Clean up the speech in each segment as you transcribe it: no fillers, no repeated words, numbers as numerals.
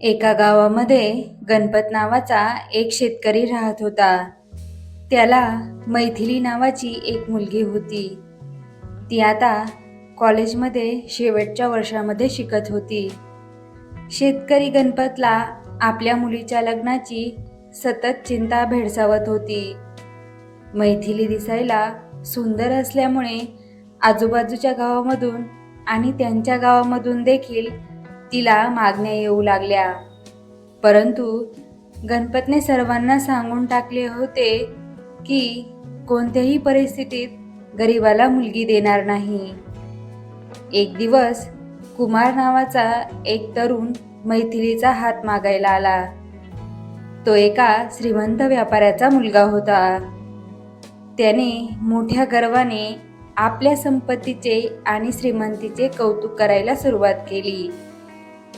एका गावामध्ये गणपत नावाचा एक शेतकरी राहत होता. त्याला मैथिली नावाची एक मुलगी होती. ती आता कॉलेजमध्ये शेवटच्या वर्षामध्ये शिकत होती. शेतकरी गणपतला आपल्या मुलीच्या लग्नाची सतत चिंता भेडसावत होती. मैथिली दिसायला सुंदर असल्यामुळे आजूबाजूच्या गावामधून आणि त्यांच्या गावामधून देखील तिला मागण्या येऊ लागल्या. परंतु गणपतने सर्वांना सांगून टाकले होते की कोणत्याही परिस्थितीत गरिबाला मुलगी देणार नाही. एक दिवस कुमार नावाचा एक तरुण मैथिलीचा हात मागायला आला. तो एका श्रीमंत व्यापाऱ्याचा मुलगा होता. त्याने मोठ्या गर्वाने आपल्या संपत्तीचे आणि श्रीमंतीचे कौतुक करायला सुरुवात केली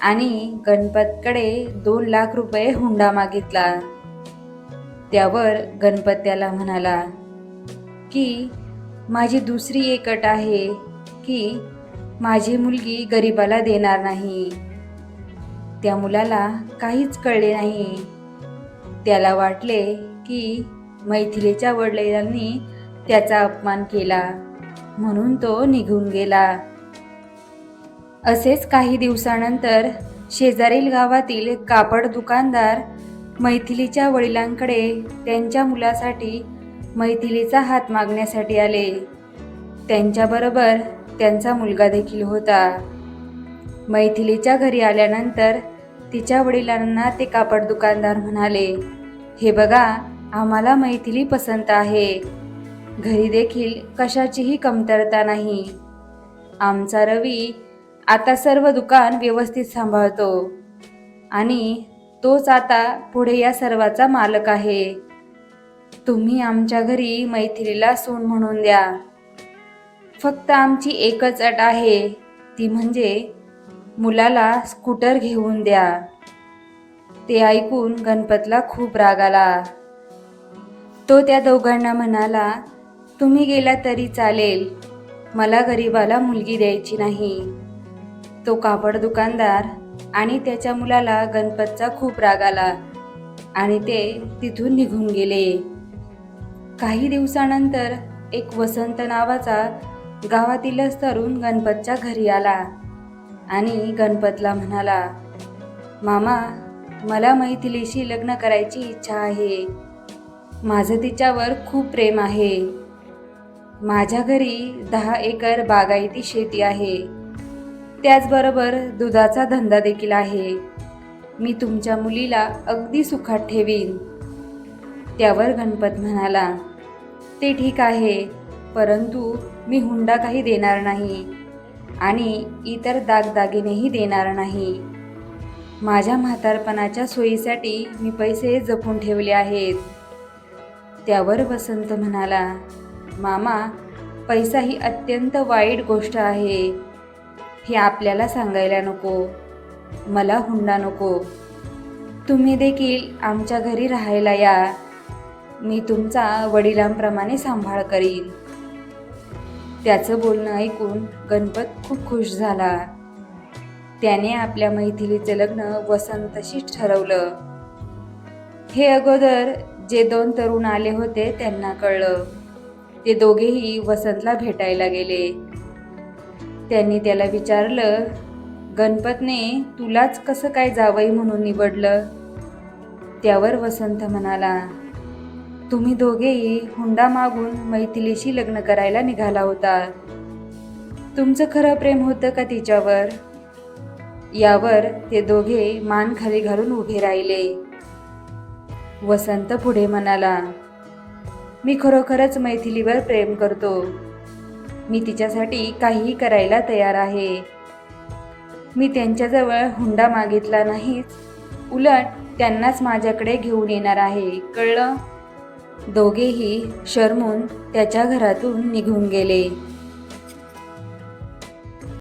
आणि गणपतकडे 2 लाख रुपये हुंडा मागितला. त्यावर गणपत त्याला म्हणाला की माझी दुसरी एक अट आहे की माझी मुलगी गरिबाला देणार नाही. त्या मुलाला काहीच कळले नाही. त्याला वाटले की मैथिलीच्या वडिलांनी त्याचा अपमान केला म्हणून तो निघून गेला. असेच काही दिवसानंतर शेजारील गावातील कापड दुकानदार मैथिलीच्या वडिलांकडे त्यांच्या मुलासाठी मैथिलीचा हात मागण्यासाठी आले. त्यांच्याबरोबर त्यांचा मुलगा देखील होता. मैथिलीच्या घरी आल्यानंतर तिच्या वडिलांना ते कापड दुकानदार म्हणाले, हे बघा, आम्हाला मैथिली पसंत आहे. घरी देखील कशाचीही कमतरता नाही. आमचा रवी आता सर्व दुकान व्यवस्थित सांभाळतो आणि तोच आता पुढे या सर्वाचा मालक आहे. तुम्ही आमच्या घरी मैथिलीला सून म्हणून द्या. फक्त आमची एकच अट आहे, ती म्हणजे मुलाला स्कूटर घेऊन द्या. ते ऐकून गणपतला खूप राग आला. तो त्या दोघांना म्हणाला, तुम्ही गेला तरी चालेल, मला गरिबाला मुलगी द्यायची नाही. तो कापड दुकानदार आणि त्याच्या मुलाला गणपतचा खूप राग आला आणि ते तिथून निघून गेले. काही दिवसानंतर एक वसंत नावाचा गावातीलच तरुण गणपतच्या घरी आला आणि गणपतला म्हणाला, मामा, मला मैथिलीशी लग्न करायची इच्छा आहे. माझं तिच्यावर खूप प्रेम आहे. माझ्या घरी 10 एकर बागायती शेती आहे. त्याचबरोबर दुधाचा धंदा देखील आहे. मी तुमच्या मुलीला अगदी सुखात ठेवीन. त्यावर गणपत म्हणाला, ते ठीक आहे, परंतु मी हुंडा काही देणार नाही आणि इतर दागदागिनेही देणार नाही. माझ्या म्हातारपणाच्या सोयीसाठी मी पैसे जपून ठेवले आहेत. त्यावर वसंत म्हणाला, मामा, पैसा ही अत्यंत वाईट गोष्ट आहे. हे आपल्याला सांगायला नको. मला हुंडा नको. तुम्ही देखील आमच्या घरी राहायला या. मी तुमचा वडिलांप्रमाणे सांभाळ करीन. त्याचं बोलणं ऐकून गणपत खूप खुश झाला. त्याने आपल्या मैथिलीचे लग्न वसंतशीच ठरवलं. हे अगोदर जे 2 तरुण आले होते त्यांना कळलं. ते दोघेही वसंतला भेटायला गेले. त्यांनी त्याला विचारलं, गणपतने तुलाच कसं काय जावई म्हणून निवडलं? त्यावर वसंत म्हणाला, तुम्ही दोघेही हुंडा मागून मैथिलीशी लग्न करायला निघाला होता. तुमचं खरं प्रेम होतं का तिच्यावर? यावर ते दोघे मान खाली घालून उभे राहिले. वसंत पुढे म्हणाला, मी खरोखरच मैथिलीवर प्रेम करतो. मी तिच्यासाठी काहीही करायला तयार आहे. मी त्यांच्याजवळ हुंडा मागितला नाहीच, उलट त्यांनाच माझ्याकडे घेऊन येणार आहे, कळलं? दोघेही शरमून त्याच्या घरातून निघून गेले.